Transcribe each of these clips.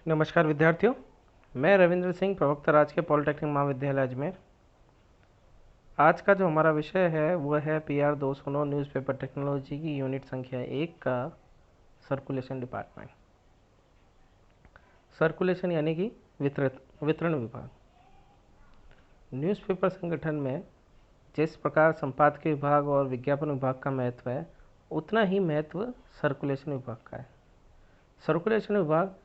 नमस्कार विद्यार्थियों, मैं रविंद्र सिंह, प्रवक्ता राजकीय पॉलिटेक्निक महाविद्यालय अजमेर। आज का जो हमारा विषय है वह है PR 209 न्यूज़पेपर टेक्नोलॉजी की यूनिट संख्या 1 का सर्कुलेशन डिपार्टमेंट। सर्कुलेशन यानी कि वितरण विभाग। न्यूज़पेपर संगठन में जिस प्रकार संपादकीय विभाग और विज्ञापन विभाग का महत्व है, उतना ही महत्व सर्कुलेशन विभाग का है। सर्कुलेशन विभाग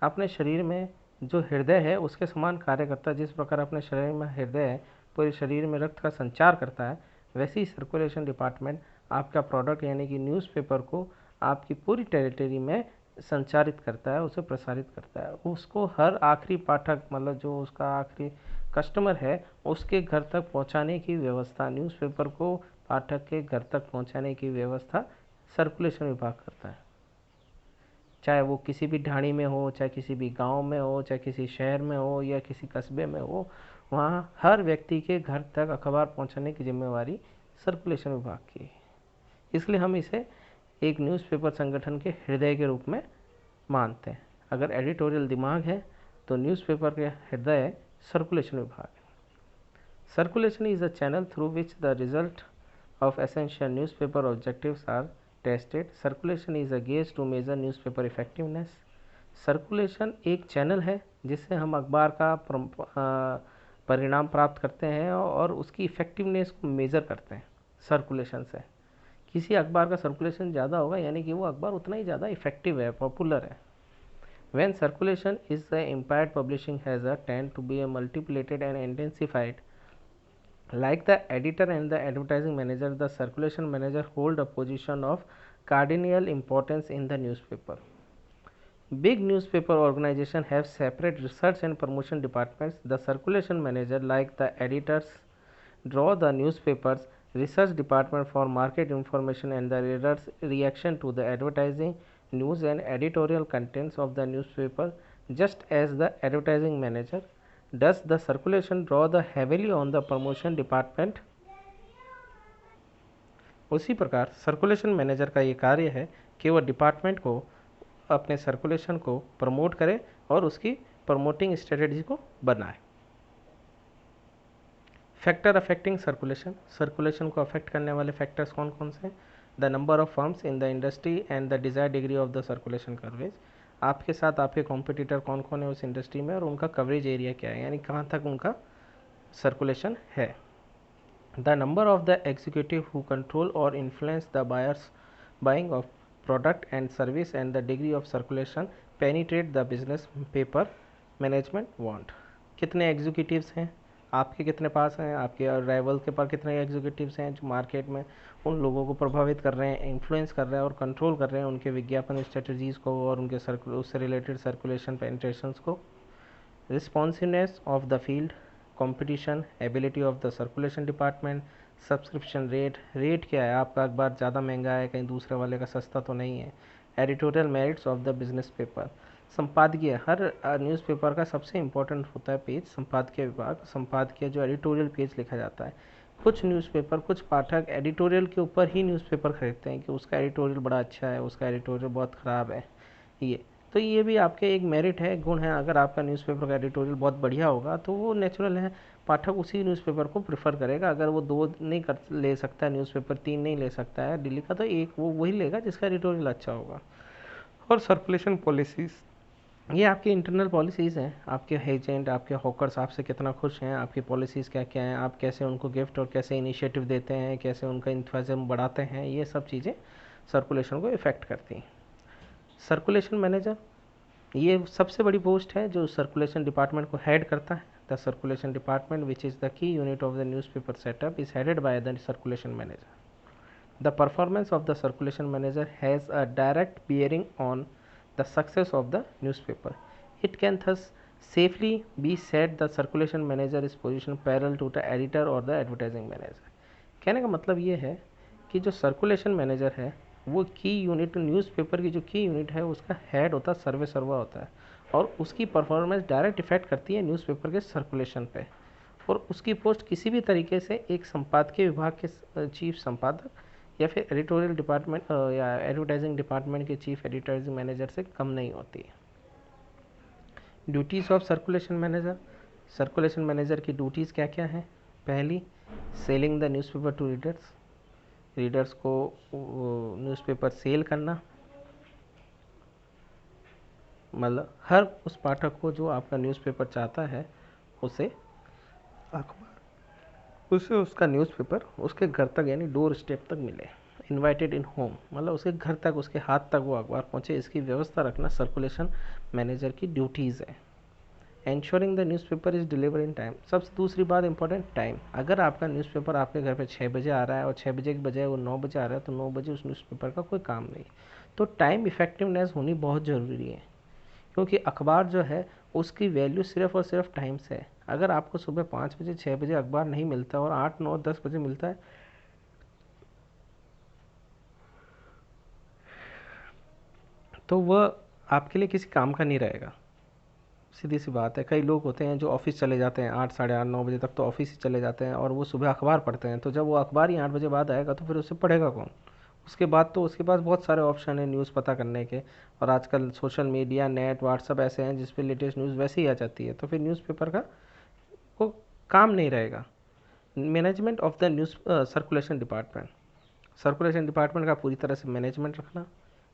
अपने शरीर में जो हृदय है उसके समान कार्य करता है। जिस प्रकार अपने शरीर में हृदय है, पूरे शरीर में रक्त का संचार करता है, वैसे ही सर्कुलेशन डिपार्टमेंट आपका प्रोडक्ट यानी कि न्यूज़पेपर को आपकी पूरी टेरिटरी में संचारित करता है, उसे प्रसारित करता है। उसको हर आखिरी पाठक, मतलब जो उसका आखिरी कस्टमर है, उसके घर तक पहुंचाने की व्यवस्था, न्यूज़पेपर को पाठक के घर तक पहुंचाने की व्यवस्था सर्कुलेशन विभाग करता है। चाहे वो किसी भी ढाणी में हो, चाहे किसी भी गांव में हो, चाहे किसी शहर में हो या किसी कस्बे में हो, वहाँ हर व्यक्ति के घर तक अखबार पहुँचाने की जिम्मेवारी सर्कुलेशन विभाग की है। इसलिए हम इसे एक न्यूज़पेपर संगठन के हृदय के रूप में मानते हैं। अगर एडिटोरियल दिमाग है तो न्यूज़पेपर के हृदय सर्कुलेशन विभाग है। Circulation is a channel through which the result of essential newspaper objectives are tested. Circulation is a gauge to measure newspaper effectiveness. Circulation एक चैनल है जिससे हम अखबार का परिणाम प्राप्त करते हैं और उसकी इफेक्टिवनेस को मेज़र करते हैं सर्कुलेशन से। किसी अखबार का सर्कुलेशन ज़्यादा होगा यानी कि वो अखबार उतना ही ज़्यादा इफेक्टिव है, पॉपुलर है। When circulation is impaired, publishing has a tend to be multiplied and intensified. Like the editor and the advertising manager, the circulation manager hold a position of cardinal importance in the newspaper. Big newspaper organizations have separate research and promotion departments. The circulation manager, like the editors, draw the newspaper's research department for market information and the reader's reaction to the advertising, news and editorial contents of the newspaper, just as the advertising manager does. The circulation draw the heavily on the promotion department. उसी प्रकार circulation manager का ये कार्य है कि वह department को अपने सर्कुलेशन को प्रमोट करे और उसकी प्रमोटिंग स्ट्रेटजी को बनाए। फैक्टर अफेक्टिंग सर्कुलेशन, सर्कुलेशन को अफेक्ट करने वाले फैक्टर्स कौन कौन से हैं? The number of firms in the industry and the desire degree of the circulation coverage. आपके साथ आपके कॉम्पिटिटर कौन कौन है उस इंडस्ट्री में और उनका कवरेज एरिया क्या है, यानी कहाँ तक उनका सर्कुलेशन है। The number of the executive who control or influence the buying of product and service and the degree of circulation penetrate the business paper management want. कितने एग्जीक्यूटिव्स हैं आपके, कितने पास हैं आपके, और राइवल के पास कितने एग्जीक्यूटिव्स हैं जो मार्केट में उन लोगों को प्रभावित कर रहे हैं, इन्फ्लुएंस कर रहे हैं और कंट्रोल कर रहे हैं उनके विज्ञापन स्ट्रेटजीज को और उनके उससे रिलेटेड सर्कुलेशन पेनिट्रेशंस को। Responsiveness of the field, competition, ability of the circulation department, subscription rate, rate क्या है, आपका अखबार ज़्यादा महंगा है कहीं दूसरे वाले का सस्ता तो नहीं है। Editorial merits of the business paper, संपादकीय, हर न्यूज़पेपर का सबसे इम्पोर्टेंट होता है पेज संपादकीय विभाग, संपादकीय जो एडिटोरियल पेज लिखा जाता है। कुछ न्यूज़पेपर, कुछ पाठक एडिटोरियल के ऊपर ही न्यूज़पेपर खरीदते हैं कि उसका एडिटोरियल बड़ा अच्छा है, उसका एडिटोरियल बहुत ख़राब है। ये भी आपके एक मेरिट है, गुण है। अगर आपका न्यूज़पेपर का एडिटोरियल बहुत बढ़िया होगा तो वो नेचुरल है, पाठक उसी न्यूज़पेपर को प्रेफर करेगा। अगर वो 2 नहीं कर ले सकता है न्यूज़पेपर, 3 नहीं ले सकता है दिल्ली का, तो एक वो वही लेगा जिसका एडिटोरियल अच्छा होगा। और सर्कुलेशन पॉलिसीज़, ये आपकी इंटरनल पॉलिसीज़ हैं। आपके एजेंट, आपके हॉकर्स आपसे कितना खुश हैं, आपकी पॉलिसीज़ क्या क्या हैं, आप कैसे उनको गिफ्ट और कैसे इनिशिएटिव देते हैं, कैसे उनका इंथुजियाज्म बढ़ाते हैं, ये सब चीज़ें सर्कुलेशन को इफ़ेक्ट करती हैं। सर्कुलेशन मैनेजर, ये सबसे बड़ी पोस्ट है जो सर्कुलेशन डिपार्टमेंट को हेड करता है। The circulation department which is the key unit of the newspaper setup is headed by the circulation manager. The performance of the circulation manager has a direct bearing on the success of the newspaper. It can thus safely be said the circulation manager is position parallel to the editor or the advertising manager। कहने का मतलब ये है कि जो circulation manager है वो की यूनिट, न्यूज़पेपर की जो की यूनिट है उसका हेड होता है, सर्वे सर्वा होता है, और उसकी परफॉर्मेंस डायरेक्ट इफेक्ट करती है न्यूज़पेपर के सर्कुलेशन पे। और उसकी पोस्ट किसी भी तरीके से एक संपादकीय विभाग के चीफ संपादक या फिर एडिटोरियल डिपार्टमेंट या एडवर्टाइजिंग डिपार्टमेंट के चीफ एडिटोरियल मैनेजर से कम नहीं होती है। Duties of circulation manager, circulation manager की ड्यूटीज़ क्या क्या हैं? पहली, selling the newspaper to readers, readers को न्यूज़पेपर सेल करना, मतलब हर उस पाठक को जो आपका न्यूज़पेपर चाहता है उसे अखबार, उसे उसका न्यूज़पेपर उसके घर तक यानी डोर स्टेप तक मिले। इन्वाइटेड इन होम, मतलब उसके घर तक, उसके हाथ तक वो अखबार पहुँचे, इसकी व्यवस्था रखना सर्कुलेशन मैनेजर की ड्यूटीज़ है। Ensuring the newspaper is deliver in time, सबसे दूसरी बात इंपॉर्टेंट, टाइम। अगर आपका न्यूज़पेपर आपके घर पे 6 बजे आ रहा है और 6 बजे के बजाय वो 9 बजे आ रहा है, तो 9 बजे उस न्यूज़पेपर का कोई काम नहीं। तो टाइम इफ़ेक्टिवनेस होनी बहुत ज़रूरी है, क्योंकि अखबार जो है उसकी वैल्यू सिर्फ और सिर्फ टाइम से है। अगर आपको सुबह 5 बजे 6 बजे अखबार नहीं मिलता और 8 9 10 बजे मिलता है, तो वह आपके लिए किसी काम का नहीं रहेगा। सीधी सी बात है, कई लोग होते हैं जो ऑफिस चले जाते हैं 8 साढ़े 8 9 बजे तक, तो ऑफिस ही चले जाते हैं और वो सुबह अखबार पढ़ते हैं। तो जब वो अखबार ही 8 बजे बाद आएगा तो फिर उससे पढ़ेगा कौन? उसके बाद तो उसके पास बहुत सारे ऑप्शन हैं न्यूज़ पता करने के, और आजकल सोशल मीडिया, नेट, व्हाट्सअप ऐसे हैं जिस पे लेटेस्ट न्यूज़ वैसे ही आ जाती है, तो फिर न्यूज़पेपर का वो काम नहीं रहेगा। Management of the news circulation department, circulation department का पूरी तरह से मैनेजमेंट रखना।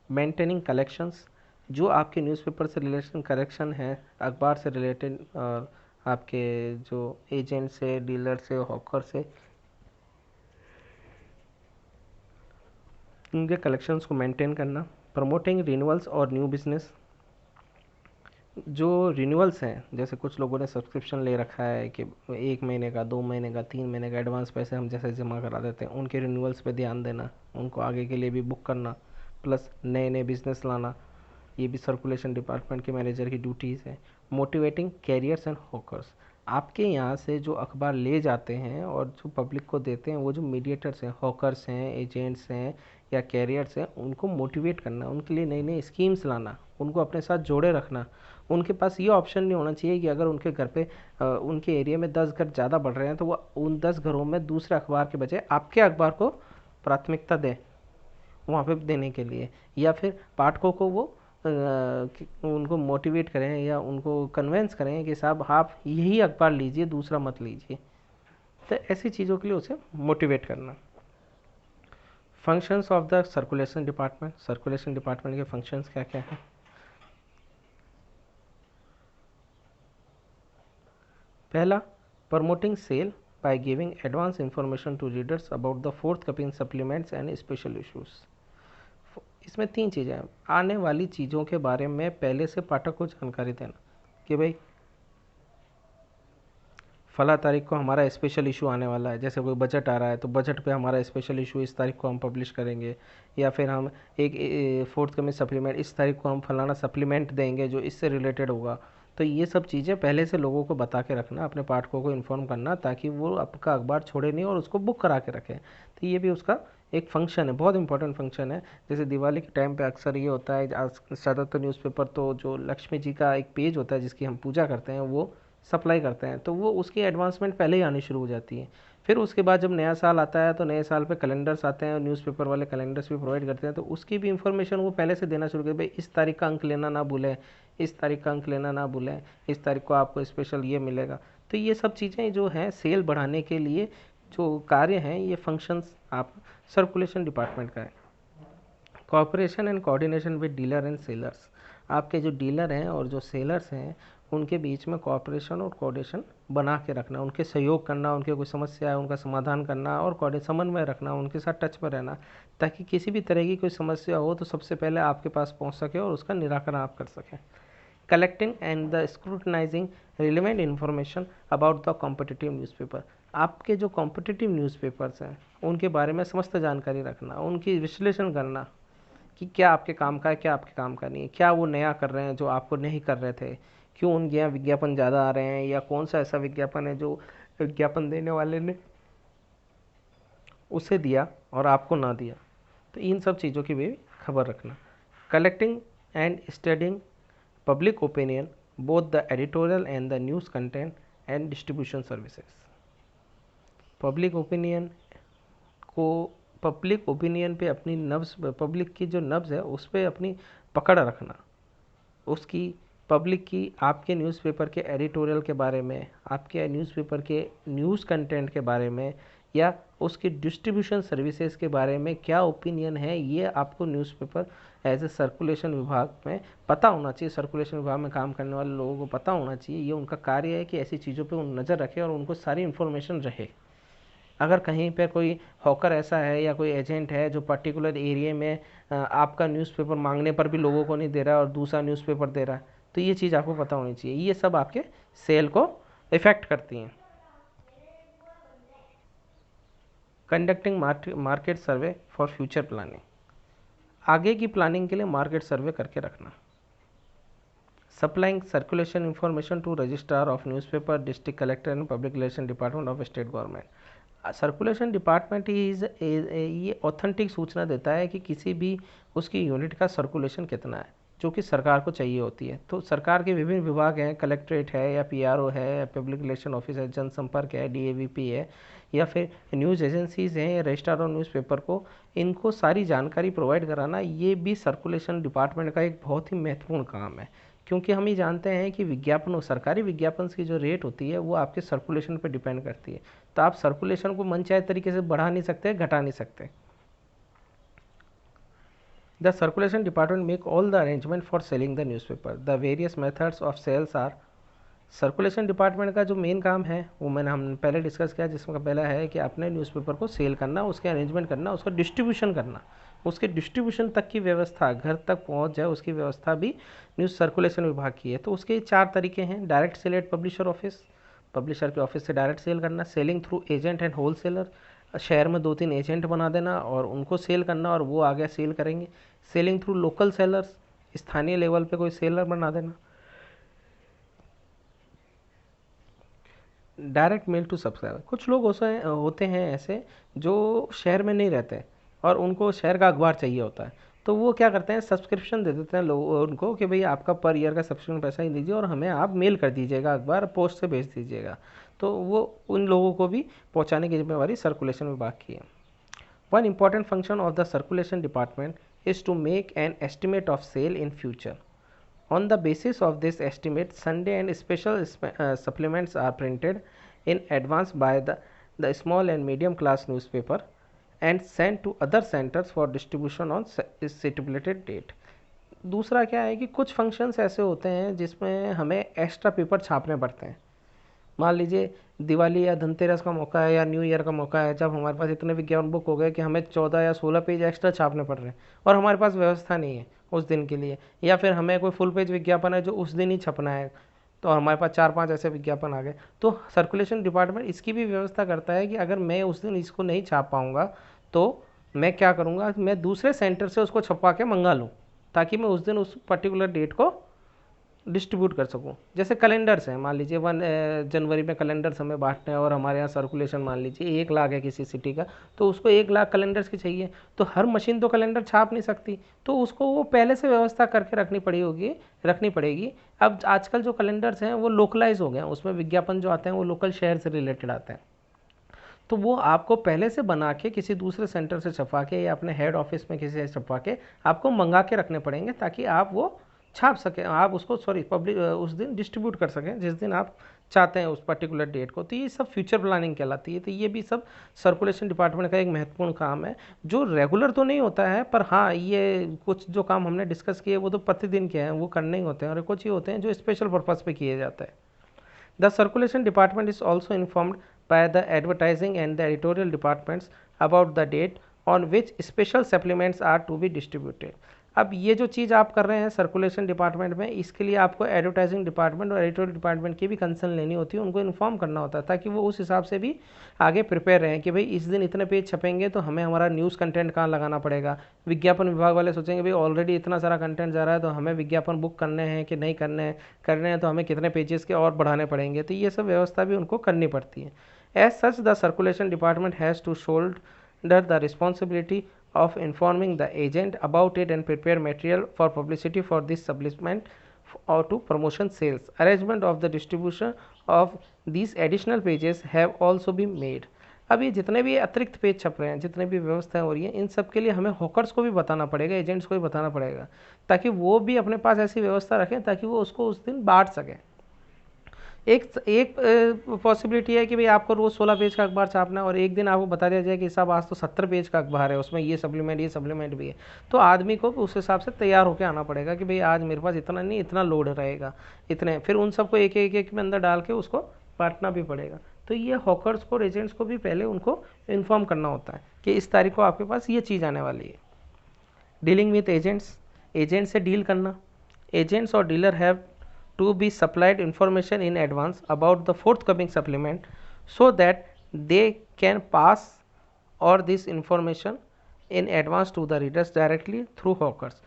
मेंटेनिंग कलेक्शंस, जो आपके न्यूज़पेपर से रिलेशन कलेक्शन है, अखबार से रिलेटेड, और आपके जो एजेंट से, डीलर से, हॉकर से, उनके कलेक्शंस को मेंटेन करना। प्रमोटिंग रिन्यूअल्स और न्यू बिजनेस, जो रिन्यूअल्स हैं, जैसे कुछ लोगों ने सब्सक्रिप्शन ले रखा है कि 1 महीने का, 2 महीने का, 3 महीने का एडवांस पैसे हम जैसे जमा करा देते हैं, उनके रिन्यूअल्स पे ध्यान देना, उनको आगे के लिए भी बुक करना, प्लस नए नए बिजनेस लाना, ये भी सर्कुलेशन डिपार्टमेंट के मैनेजर की ड्यूटीज़ है। मोटिवेटिंग कैरियर्स एंड हॉकर्स, आपके यहाँ से जो अखबार ले जाते हैं और जो पब्लिक को देते हैं, वो जो मीडिएटर्स हैं, हॉकर्स हैं, एजेंट्स हैं या कैरियर्स हैं, उनको मोटिवेट करना, उनके लिए नई नई स्कीम्स लाना, उनको अपने साथ जोड़े रखना। उनके पास ये ऑप्शन नहीं होना चाहिए कि अगर उनके घर पे उनके एरिया में 10 घर ज़्यादा बढ़ रहे हैं तो वो उन 10 घरों में दूसरे अखबार के बजाय आपके अखबार को प्राथमिकता दें वहाँ पे देने के लिए, या फिर पाठकों को वो उनको मोटिवेट करें या उनको कन्वेंस करें कि साहब आप यही अखबार लीजिए, दूसरा मत लीजिए। तो ऐसी चीज़ों के लिए उसे मोटिवेट करना। Functions of the circulation department, circulation department के फंक्शंस क्या क्या हैं? पहला, promoting sale by giving advance information to readers about the forthcoming supplements and special issues। इसमें 3 चीज़ें हैं। आने वाली चीज़ों के बारे में पहले से पाठक को जानकारी देना कि भाई फला तारीख को हमारा स्पेशल इशू आने वाला है, जैसे कोई बजट आ रहा है तो बजट पे हमारा स्पेशल इशू इस तारीख को हम पब्लिश करेंगे, या फिर हम एक फोर्थ कमिंग सप्लीमेंट, इस तारीख को हम फलाना सप्लीमेंट देंगे जो इससे रिलेटेड होगा। तो ये सब चीज़ें पहले से लोगों को बता के रखना, अपने पाठकों को इन्फॉर्म करना, ताकि वो आपका अखबार छोड़े नहीं और उसको बुक करा के रखें। तो ये भी उसका एक फंक्शन है, बहुत इंपॉर्टेंट फंक्शन है। जैसे दिवाली के टाइम पे अक्सर ये होता है, ज़्यादातर न्यूज़पेपर तो जो लक्ष्मी जी का एक पेज होता है जिसकी हम पूजा करते हैं, वो सप्लाई करते हैं, तो वो उसकी एडवांसमेंट पहले ही आनी शुरू हो जाती है। फिर उसके बाद जब नया साल आता है तो नए साल पे कैलेंडर्स आते हैं और न्यूज़पेपर वाले कैलेंडर्स भी प्रोवाइड करते हैं, तो उसकी भी इंफॉर्मेशन वो पहले से देना शुरू कर, भाई इस तारीख का अंक लेना ना भूलें, इस तारीख का अंक लेना ना भूलें, इस तारीख को आपको स्पेशल ये मिलेगा। तो ये सब चीज़ें जो हैं सेल बढ़ाने के लिए जो कार्य हैं, ये फंक्शंस आप सर्कुलेशन डिपार्टमेंट का है। Cooperation and coordination with dealer and sellers, आपके जो डीलर हैं और जो सेलर्स हैं उनके बीच में कॉपरेशन और कोऑर्डिनेशन बना के रखना, उनके सहयोग करना, उनके कोई समस्या है उनका समाधान करना और समन्वय रखना, उनके साथ टच में रहना, ताकि किसी भी तरह की कोई समस्या हो तो सबसे पहले आपके पास पहुंच सके और उसका निराकरण आप कर सकें। Collecting and the scrutinising relevant information about the competitive newspaper, आपके जो कॉम्पिटिटिव न्यूज़पेपर्स हैं उनके बारे में समस्त जानकारी रखना, उनकी विश्लेषण करना कि क्या आपके काम का है, क्या आपके काम का नहीं है, क्या वो नया कर रहे हैं जो आपको नहीं कर रहे थे, क्यों उनके यहाँ विज्ञापन ज़्यादा आ रहे हैं, या कौन सा ऐसा विज्ञापन है जो विज्ञापन देने वाले ने उसे दिया और आपको ना दिया। तो इन सब चीज़ों की भी खबर रखना। Collecting and studying public opinion both the editorial and the news content and distribution services, public opinion को, पब्लिक ओपिनियन पे अपनी नब्ज़, पब्लिक की जो नब्ज़ है उस पर अपनी पकड़ रखना, उसकी पब्लिक की आपके न्यूज़पेपर के एडिटोरियल के बारे में, आपके न्यूज़पेपर के न्यूज़ कंटेंट के बारे में या उसकी डिस्ट्रीब्यूशन सर्विसेज के बारे में क्या ओपिनियन है, ये आपको न्यूज़पेपर एज ए सर्कुलेशन विभाग में पता होना चाहिए। सर्कुलेशन विभाग में काम करने वाले लोगों को पता होना चाहिए। ये उनका कार्य है कि ऐसी चीज़ों पे उन नज़र रखें और उनको सारी इन्फॉर्मेशन रहे। अगर कहीं पर कोई हॉकर ऐसा है या कोई एजेंट है जो पर्टिकुलर एरिया में आपका न्यूज़पेपर मांगने पर भी लोगों को नहीं दे रहा है और दूसरा न्यूज़पेपर दे रहा है, तो ये चीज़ आपको पता होनी चाहिए। ये सब आपके सेल को इफ़ेक्ट करती हैं। Conducting market survey for future planning, आगे की प्लानिंग के लिए मार्केट सर्वे करके रखना। Supplying circulation information to registrar of newspaper, district collector and public relation department of state government. Circulation department ये ऑथेंटिक सूचना देता है कि किसी भी उसकी यूनिट का सर्कुलेशन कितना है, जो कि सरकार को चाहिए होती है। तो सरकार के विभिन्न विभाग हैं, कलेक्ट्रेट है या पीआरओ है या पब्लिक रिलेशन ऑफिस है, जनसंपर्क है, डीएवीपी है या फिर न्यूज़ एजेंसीज हैं या रजिस्ट्रार ऑफ न्यूज़पेपर को, इनको सारी जानकारी प्रोवाइड कराना ये भी सर्कुलेशन डिपार्टमेंट का एक बहुत ही महत्वपूर्ण काम है। क्योंकि हम ये जानते हैं कि विज्ञापनों, सरकारी विज्ञापन की जो रेट होती है वो आपके सर्कुलेशन पर डिपेंड करती है। तो आप सर्कुलेशन को मनचाहे तरीके से बढ़ा नहीं सकते, घटा नहीं सकते। The circulation department make all the arrangement for selling the newspaper. The various methods of sales are, circulation department का जो मेन काम है वो हम पहले डिस्कस किया, जिसमें पहला है कि अपने न्यूज़पेपर को सेल करना, उसके अरेंजमेंट करना, उसका डिस्ट्रीब्यूशन करना, उसके डिस्ट्रीब्यूशन तक की व्यवस्था, घर तक पहुंच जाए उसकी व्यवस्था भी न्यूज़ सर्कुलेशन विभाग की है। तो उसके 4 तरीके हैं। Direct sale at publisher office, publisher के ऑफिस से डायरेक्ट सेल करना। Selling through agent and whole seller, शहर में 2-3 एजेंट बना देना और उनको सेल करना और वो आगे सेल करेंगे। सेलिंग थ्रू लोकल सेलर्स, स्थानीय लेवल पे कोई सेलर बना देना। डायरेक्ट मेल टू सब्सक्राइबर, कुछ लोग होते हैं ऐसे जो शहर में नहीं रहते और उनको शहर का अखबार चाहिए होता है, तो वो क्या करते हैं, सब्सक्रिप्शन दे देते हैं लोगों उनको कि भाई आपका पर ईयर का सब्सक्रिप्शन पैसा ही दीजिए और हमें आप मेल कर दीजिएगा, अखबार पोस्ट से भेज दीजिएगा। तो वो उन लोगों को भी पहुंचाने की जिम्मेवारी सर्कुलेशन विभाग की है। One important function of the circulation department is to make an estimate of sale in future. On the basis of this estimate, Sunday and special supplements are printed in advance by the small and medium class newspaper and sent to other centers for distribution on stipulated date. दूसरा क्या है कि कुछ functions ऐसे होते हैं जिसमें हमें एक्स्ट्रा पेपर छापने पड़ते हैं। मान लीजिए दिवाली या धनतेरस का मौका है या न्यू ईयर का मौका है, जब हमारे पास इतने विज्ञापन बुक हो गए कि हमें 14 या 16 पेज एक्स्ट्रा छापने पड़ रहे हैं और हमारे पास व्यवस्था नहीं है उस दिन के लिए, या फिर हमें कोई फुल पेज विज्ञापन है जो उस दिन ही छपना है, तो हमारे पास 4-5 ऐसे विज्ञापन आ गए, तो सर्कुलेशन डिपार्टमेंट इसकी भी व्यवस्था करता है कि अगर मैं उस दिन इसको नहीं छाप पाऊँगा तो मैं क्या करूँगा, मैं दूसरे सेंटर से उसको छपवा के मंगा लूँ ताकि मैं उस दिन उस पर्टिकुलर डेट को डिस्ट्रीब्यूट कर सकूं। जैसे कैलेंडर्स हैं, मान लीजिए 1 जनवरी में कैलेंडर्स हमें बांटने हैं और हमारे यहाँ सर्कुलेशन मान लीजिए 1 लाख है किसी सिटी का, तो उसको 1 लाख कैलेंडर्स की चाहिए, तो हर मशीन तो कैलेंडर छाप नहीं सकती, तो उसको वो पहले से व्यवस्था करके रखनी पड़ेगी। अब आजकल जो कैलेंडर्स हैं वो लोकलाइज हो गए हैं, उसमें विज्ञापन जो आते हैं वो लोकल शहर से रिलेटेड आते हैं, तो वो आपको पहले से बना के किसी दूसरे सेंटर से छपा के या अपने हेड ऑफिस में किसी से छपा के आपको मंगा के रखने पड़ेंगे ताकि आप वो छाप सकें, आप उसको पब्लिक उस दिन डिस्ट्रीब्यूट कर सकें जिस दिन आप चाहते हैं उस पर्टिकुलर डेट को। तो ये सब फ्यूचर प्लानिंग कहलाती है। तो ये भी सब सर्कुलेशन डिपार्टमेंट का एक महत्वपूर्ण काम है जो रेगुलर तो नहीं होता है, पर हाँ ये कुछ जो काम हमने डिस्कस किए वो तो प्रतिदिन के हैं, वो करने ही होते हैं, और कुछ ही होते हैं जो स्पेशल पर्पज़ पे किए जाते हैं। The circulation department is also informed by the advertising and the editorial departments about the date on which special supplements are to be distributed. अब ये जो चीज़ आप कर रहे हैं सर्कुलेशन डिपार्टमेंट में, इसके लिए आपको एडवर्टाइजिंग डिपार्टमेंट और एडिटोरियल डिपार्टमेंट की भी कंसर्न लेनी होती है, उनको इन्फॉर्म करना होता है ताकि वो उस हिसाब से भी आगे प्रिपेयर रहें कि भाई इस दिन इतने पेज छपेंगे तो हमें हमारा न्यूज़ कंटेंट कहाँ लगाना पड़ेगा। विज्ञापन विभाग वाले सोचेंगे भाई ऑलरेडी इतना सारा कंटेंट जा रहा है तो हमें विज्ञापन बुक करने हैं कि नहीं करने हैं तो हमें कितने पेजेस के और बढ़ाने पड़ेंगे, तो ये सब व्यवस्था भी उनको करनी पड़ती है। As such, the circulation department has to shoulder the responsibility of informing the agent about it and prepare material for publicity for this supplement or to promotion sales. Arrangement of the distribution of these additional pages have also been made. अब ये जितने भी अतिरिक्त page छप रहे हैं, जितने भी व्यवस्थाएं हो रही हैं, इन सब के लिए हमें हॉकर्स को भी बताना पड़ेगा, एजेंट्स को भी बताना पड़ेगा, ताकि वो भी अपने पास ऐसी व्यवस्था रखें ताकि वो उसको उस दिन बांट सकें। एक एक पॉसिबिलिटी है कि भाई आपको रोज़ 16 पेज का अखबार छापना है और एक दिन आपको बता दिया जाए कि साहब आज तो 70 पेज का अखबार है, उसमें ये सप्लीमेंट भी है, तो आदमी को उस हिसाब से तैयार होकर आना पड़ेगा कि भाई आज मेरे पास इतना नहीं, इतना लोड रहेगा, इतने, फिर उन सबको एक में अंदर डाल के उसको बांटना भी पड़ेगा। तो ये हॉकर्स को, एजेंट्स को भी पहले उनको इन्फॉर्म करना होता है कि इस तारीख को आपके पास ये चीज़ आने वाली है। डीलिंग विथ एजेंट्स, एजेंट से डील करना। एजेंट्स और dealer have to be supplied information in advance about the forthcoming supplement so that they can pass or this information in advance to the readers directly through hawkers.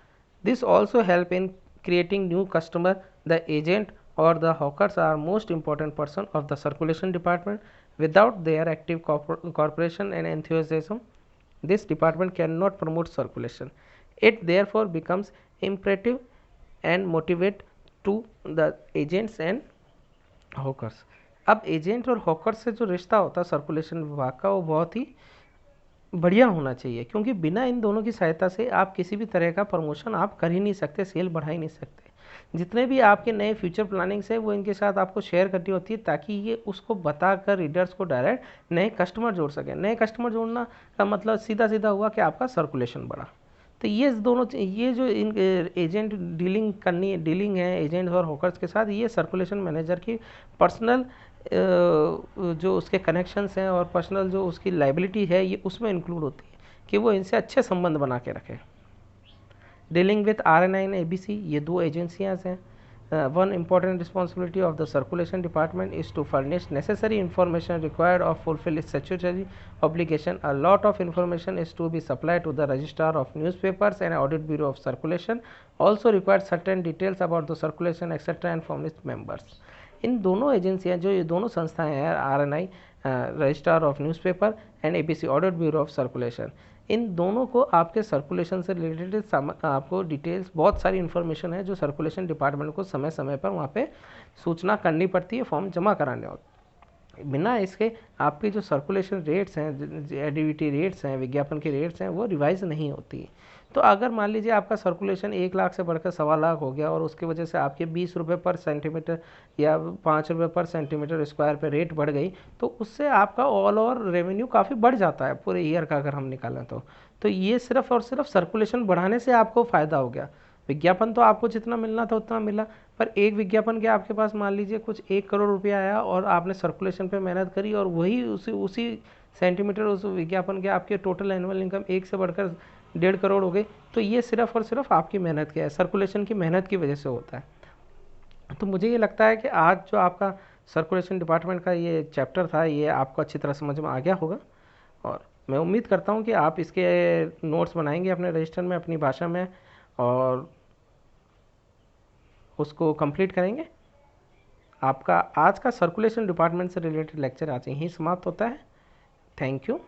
This also help in creating new customer. The agent or the hawkers are most important person of the circulation department. Without their active cooperation and enthusiasm, this department cannot promote circulation. It therefore becomes imperative and motivate to the agents and hawkers. अब agent और hawker से जो रिश्ता होता है circulation विभाग का, वो बहुत ही बढ़िया होना चाहिए, क्योंकि बिना इन दोनों की सहायता से आप किसी भी तरह का प्रमोशन आप कर ही नहीं सकते, सेल बढ़ा ही नहीं सकते। जितने भी आपके नए फ्यूचर प्लानिंग्स है वो इनके साथ आपको शेयर करनी होती है, ताकि ये उसको बताकर रीडर्स को डायरेक्ट नए कस्टमर जोड़ सकें। नए कस्टमर जोड़ना का मतलब सीधा सीधा हुआ कि आपका सर्कुलेशन बढ़ा। तो ये दोनों, ये जो इन एजेंट डीलिंग है एजेंट और हॉकर्स के साथ, ये सर्कुलेशन मैनेजर की पर्सनल जो उसके कनेक्शंस हैं और पर्सनल जो उसकी लाइबिलिटी है, ये उसमें इंक्लूड होती है कि वो इनसे अच्छे संबंध बना के रखे। Dealing with RNI and ABC, ये दो एजेंसियाँ हैं। One important responsibility of the circulation department is to furnish necessary information required of fulfill its statutory obligation. A lot of information is to be supplied to the registrar of newspapers and audit bureau of circulation. Also required certain details about the circulation etc. and from its members. इन दोनों एजेंसियां, जो ये दोनों संस्थाएं हैं, RNI registrar of newspaper and ABC audit bureau of circulation, इन दोनों को आपके सर्कुलेशन से रिलेटेड आपको डिटेल्स, बहुत सारी इन्फॉर्मेशन है जो सर्कुलेशन डिपार्टमेंट को समय समय पर वहाँ पे सूचना करनी पड़ती है, फॉर्म जमा कराने होते। बिना इसके आपके जो सर्कुलेशन रेट्स हैं, एडिविटी रेट्स हैं, विज्ञापन के रेट्स हैं, वो रिवाइज नहीं होती। तो अगर मान लीजिए आपका सर्कुलेशन 1 लाख से बढ़कर 1.25 लाख हो गया और उसकी वजह से आपके 20 रुपये पर सेंटीमीटर या 5 रुपये पर सेंटीमीटर स्क्वायर पे रेट बढ़ गई, तो उससे आपका ऑल ओवर रेवेन्यू काफ़ी बढ़ जाता है पूरे ईयर का अगर हम निकालें तो ये सिर्फ और सिर्फ सर्कुलेशन बढ़ाने से आपको फ़ायदा हो गया। विज्ञापन तो आपको जितना मिलना था उतना मिला, पर एक विज्ञापन के आपके पास मान लीजिए कुछ 1 करोड़ रुपया आया और आपने सर्कुलेशन पे मेहनत करी और वही उसी सेंटीमीटर उस विज्ञापन के आपके टोटल एनुअल इनकम 1 से बढ़कर 1.5 करोड़ हो गई। तो ये सिर्फ और सिर्फ आपकी मेहनत की है, सर्कुलेशन की मेहनत की वजह से होता है। तो मुझे ये लगता है कि आज जो आपका सर्कुलेशन डिपार्टमेंट का ये चैप्टर था, ये आपको अच्छी तरह समझ में आ गया होगा और मैं उम्मीद करता हूँ कि आप इसके नोट्स बनाएंगे अपने रजिस्टर में अपनी भाषा में और उसको कंप्लीट करेंगे। आपका आज का सर्कुलेशन डिपार्टमेंट से रिलेटेड लेक्चर आज यहीं समाप्त होता है। Thank you.